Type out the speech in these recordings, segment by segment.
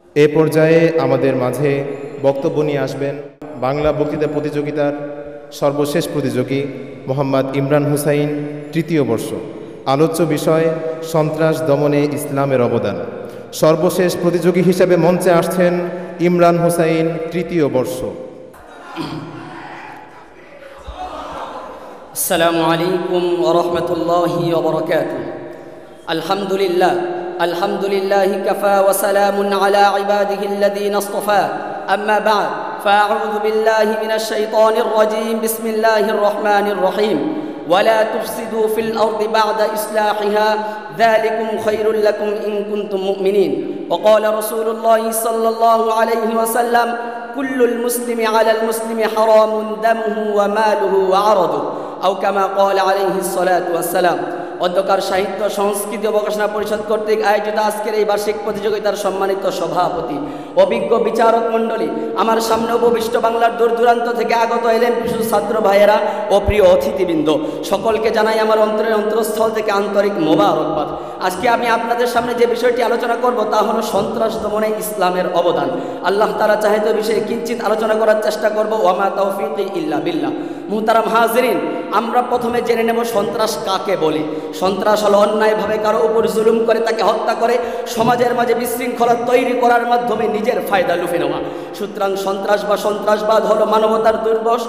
এ পর্যায়ে আমাদের মাঝে বক্তব্য নিয়ে আসবেন বাংলা বক্তৃতা প্রতিযোগিতার সর্বশেষ প্রতিযোগী মোহাম্মদ ইমরান হুসাইন, তৃতীয় বর্ষ। আলোচ্য বিষয় সন্ত্রাস দমনে ইসলামের অবদান। সর্বশেষ প্রতিযোগী হিসেবে মঞ্চে আসছেন ইমরান হুসাইন, তৃতীয় বর্ষ। আসসালামু আলাইকুম ওয়া রাহমাতুল্লাহি ওয়া বারাকাতুহু। আলহামদুলিল্লাহ আলহামদুলিল্লাহি কাফা ওয়া সালামুন আলা ইবাদিহিল্লাযীনা ইসতাফা। আম্মা বা'দ, ফাআউযু বিল্লাহি মিনাশ শাইতানির রাজীম। বিসমিল্লাহির রহমানির রহিম। ولا تفسدوا في الأرض بعد إصلاحها ذلكم خير لكم إن كنتم مؤمنين. وقال رسول الله صلى الله عليه وسلم كل المسلم على المسلم حرام دمه وماله وعرضه أو كما قال عليه الصلاة والسلام. অধ্যকার সাহিত্য সংস্কৃতি ও গবেষণা পরিষদ কর্তৃক আয়োজিত আজকের এই বার্ষিক প্রতিযোগিতার সম্মানিত সভাপতি, অভিজ্ঞ বিচারক মণ্ডলী, আমার সামনে উপবিষ্ট বাংলার দূর দূরান্ত থেকে আগত এলেন কিছু ছাত্র ভাইয়েরা ও প্রিয় অতিথিবৃন্দ, সকলকে জানাই আমার অন্তরের অন্তরস্থল থেকে আন্তরিক মোবারকবাদ। আজকে আমি আপনাদের সামনে যে বিষয়টি আলোচনা করব তা হলো সন্ত্রাস দমনে ইসলামের অবদান। আল্লাহ তাআলা চাহে তো বিষয়ে কিঞ্চিত আলোচনা করার চেষ্টা করব। ওয়ামা তাওফীকি ইল্লা বিল্লাহ। মুহতারাম হাজিরিন, আমরা প্রথমে জেনে নেব সন্ত্রাস কাকে বলে। সন্ত্রাস হলো অন্যায়ভাবে কারো উপর জুলুম করে তাকে হত্যা করে সমাজের মাঝে বিশৃঙ্খলা তৈরি করার মাধ্যমে নিজের ফায়দা লুফে নেওয়া। সুতরাং সন্ত্রাস বা সন্ত্রাসবাদ হলো মানবতার দুর্বশ।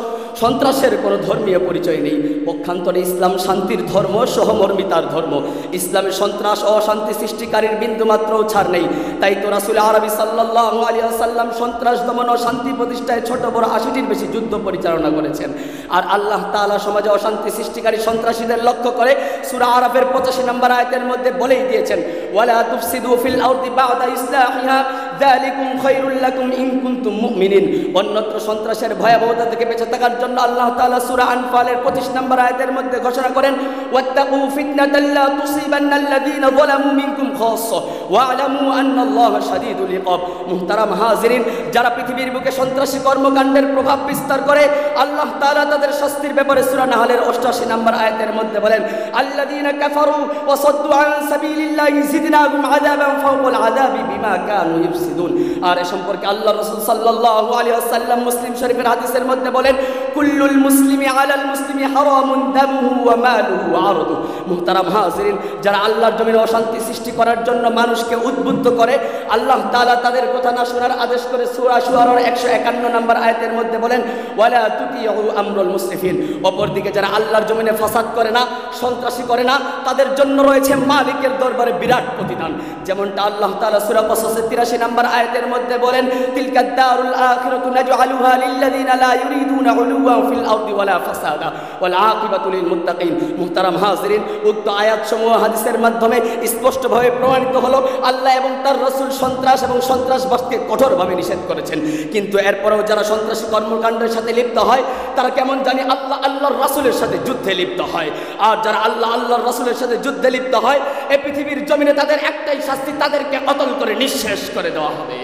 সন্ত্রাসের কোনো ধর্মীয় পরিচয় নেই। পক্ষান্তরে ইসলাম শান্তির ধর্ম, সহমর্মিতার ধর্ম। ইসলামে সন্ত্রাস ও অশান্তি সৃষ্টিকারীর বিন্দুমাত্রও ছাড় নেই। তাই তো রাসূল আরবি সাল্লাল্লাহু আলাইহি ওয়াসাল্লাম সন্ত্রাস দমন ও শান্তি প্রতিষ্ঠায় ছোট বড় ৮০টির বেশি যুদ্ধ পরিচালনা করেছেন। আর আল্লাহ তাআলা সমাজে অশান্তি সৃষ্টিকারী সন্ত্রাসীদের লক্ষ্য করে সূরা আরাফের ৮৫ নম্বর আয়াতের মধ্যে বলেই দিয়েছেন, ওয়ালা তুফসিদু ফিল আরদি বা'দা ইসলাহিহা যালিকুম খায়রুল লাকুম ইন কুনতুম মুমিনিন। অন্যত্র সন্ত্রাসের ভয়াবহতা থেকে বেঁচে থাকার জন্য আল্লাহ তাআলা সূরা আনফালের ২৫ নম্বর আয়াতের মধ্যে ঘোষণা করেন, ওয়াত্তাকু ফিতনাতাল লা তুসিবান্নাল্লাযীনা যালামু মিনকুম খাসসা ওয়া'লামু আন্নাল্লাহা শাদীদুল ইকাব। মুহতারাম হাজিরিন, যারা পৃথিবীর বুকে সন্ত্রাসী কর্মকাণ্ডের প্রভাব বিস্তার করে আল্লাহ তাআলা তাদের শাস্তির ব্যাপারে সূরা নাহলের ৮৮ নম্বর আয়াতের মধ্যে বলেন, আল্লাযীনা কাফারু ওয়া সাদ্দু আন সাবিলিল্লাহি জিদনাহুম আযাবান ফাওকাল আযাবি বিমা কানু ইফসিদুন। আর এ সম্পর্কে আল্লাহর রাসূল সাল্লাল্লাহু আলাইহি ওয়াসাল্লাম মুসলিম শরীফের হাদিসের মধ্যে বলেন, কুল্লুল মুসলিমি আলাল মুসলিমি হারামুন দামুহু ওয়া মালুহু ওয়া আরদুহু। মুহতারাম হাজিরিন, যারা আল্লাহর জমিনে অশান্তি সৃষ্টি করার জন্য মানুষকে উদ্বুদ্ধ করে আল্লাহ তাআলা তাদের কথা না শোনার আদেশ করে সূরা শুআরার ১৫১ নম্বর আয়াতের মধ্যে বলেন, ওয়ালা তুতিউ আমরুল মুসরিফিন। অপরদিকে যারা আল্লাহর জমিনে ফাসাদ করে না, সন্ত্রাসী করে না, তাদের জন্য রয়েছে মালিকের দরবারে বিরাট প্রতিদান। যেমনটা আল্লাহ তাআলা সূরা কসসের ৮৩ নম্বর আয়াতের মধ্যে বলেন, তিলকা দারুল আখিরাতু নাজআলুহা লিল্লাযিনা লা ইউরিদুনা উলুওয়ান ফিল আরদি ওয়ালা ফাসাদা ওয়াল আকিবাতু লিল মুত্তাকিন। মুহতারাম হাজিরিন, উক্ত আয়াতসমূহ হাদিসের মাধ্যমে স্পষ্টভাবে প্রমাণিত হলো আল্লাহ এবং তার রাসূল সন্ত্রাস এবং সন্ত্রাসবাদকে কঠোরভাবে নিষেধ করেছেন। কিন্তু এরপরেও যারা সন্ত্রাসী কর্মকাণ্ডের সাথে লিপ্ত হয় তারা কেমন জানি আল্লাহর রাসূলের সাথে যুদ্ধে লিপ্ত হয়। আর যারা আল্লাহর রাসূলের সাথে যুদ্ধে লিপ্ত হয়, এই পৃথিবীর জমিনে তাদের একটাই শাস্তি, তাদেরকে কতল করে নিঃশেষ করে দেওয়া হবে।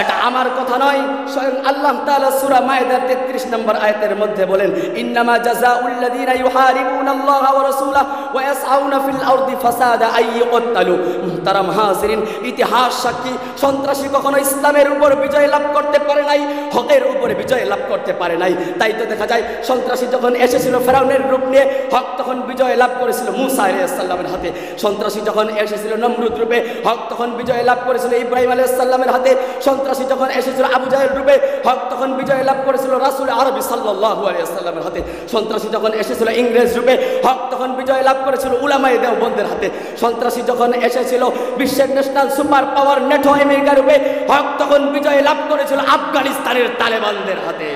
এটা আমার কথা নয়, স্বয়ং আল্লাহ তাআলা সূরা মায়েদার ৩৩ নম্বর আয়াতের মধ্যে বলেন, ইন্নামা জাযাউল লাযীনা ইউহারিবুনাল্লাহা ওয়া রাসূলাহু ওয়া ইয়াসআউনা ফিল আরদি ফাসাদা আইয়ুকতালু। মুহতারাম হাজিরিন, ইতিহাস সাক্ষী সন্ত্রাসী কখনো ইসলামের উপর বিজয় লাভ করতে পারে নাই, হকের উপরে বিজয় লাভ করতে পারে নাই। তাই তো দেখা যায় সন্ত্রাসী যখন এসেছিল ফেরাউনের রূপ নিয়ে, হক তখন বিজয় লাভ করেছিল মূসা আলাইহিস সালামের হাতে। সন্ত্রাসী যখন এসেছিল নমরুদ রূপে, হক তখন বিজয় লাভ করেছিল ইব্রাহিম আলাইহিস সালামের হাতে। সন্ত্রাসী যখন এসেছিল আবু জাহেল রূপে, হক তখন বিজয় লাভ করেছিল রাসূল আরবি সাল্লাল্লাহু আলাইহি ওয়াসাল্লামের হাতে। সন্ত্রাসী যখন এসেছিল ইংরেজ রূপে, হক তখন বিজয় লাভ করেছিল উলামায়ে দেওবন্দের হাতে। সন্ত্রাসী যখন এসেছিল বিশ্বের national super power NATO America রূপে, হক তখন বিজয় লাভ করেছিল আফগানিস্তানের তালেবানদের হাতে।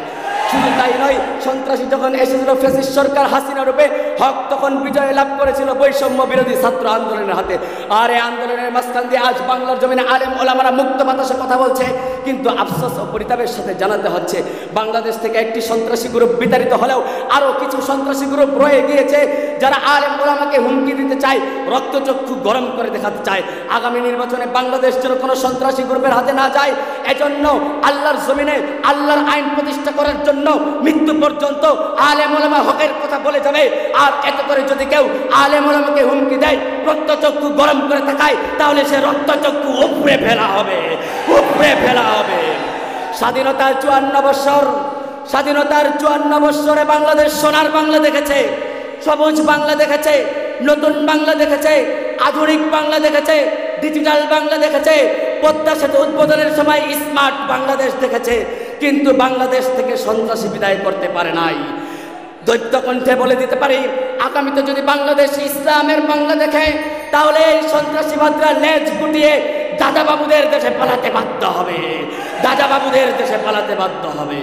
শুধু তাই নয়, সন্ত্রাসী যখন এসেছিল ফ্যাসিস্ট সরকার হাসিনা রূপে, হক তখন বিজয় লাভ করেছিল বৈষম্য বিরোধী ছাত্র আন্দোলনের হাতে। আর এই আন্দোলনের মাঝখান দিয়ে আজ বাংলার জমিনে আলেম ওলামারা মুক্ত বাতাসে কথা বলছে। কিন্তু আফসোস ও পরিতাপের সাথে জানাতে হচ্ছে, বাংলাদেশ থেকে একটি সন্ত্রাসী গ্রুপ বিতাড়িত হলেও আরও কিছু সন্ত্রাসী গ্রুপ রয়ে গিয়েছে যারা আলেম ওলামাকে হুমকি দিতে চায়, রক্তচক্ষু গরম করে দেখাতে চায়। আগামী নির্বাচনে বাংলাদেশ যেন কোনো সন্ত্রাসী গ্রুপের হাতে না যায়, এজন্য আল্লাহর জমিনে আল্লাহর আইন প্রতিষ্ঠা করার জন্য জন্য মৃত্যু পর্যন্ত আলেম ওলামা হকের কথা বলে যাবে। আর এত করে যদি কেউ আলেম ওলামাকে হুমকি দেয়, রক্তচক্ষু গরম করে তাকায়, তাহলে সে রক্তচক্ষু উপড়ে ফেলা হবে, উপড়ে ফেলা হবে। স্বাধীনতার 54 বছর, স্বাধীনতার 54 বছরে বাংলাদেশ সোনার বাংলা দেখেছে, সবুজ বাংলা দেখেছে, নতুন বাংলা দেখেছে, আধুনিক বাংলা দেখেছে, ডিজিটাল বাংলা দেখেছে, পদ্মা সেতু উদ্বোধনের সময় স্মার্ট বাংলাদেশ দেখেছে। কিন্তু বাংলাদেশ থেকে সন্ত্রাসী বিদায় করতে পারে নাই। দৈত্য কণ্ঠে বলে দিতে পারি, আগামীতে যদি বাংলাদেশ ইসলামের বাংলা দেখে, তাহলে এই সন্ত্রাসীবাদরা লেজ গুটিয়ে দাদাবাবুদের দেশে পালাতে বাধ্য হবে, দাদাবাবুদের দেশে পালাতে বাধ্য হবে।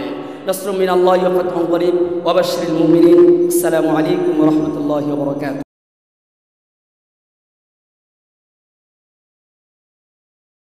নাসরুম মিনাল্লাহি ওয়া ফাতহুন করিব ওয়া বাশশিরিল মুমিনিন। আসসালামু আলাইকুম ওয়া রাহমাতুল্লাহি ওয়া বারাকাতুহু।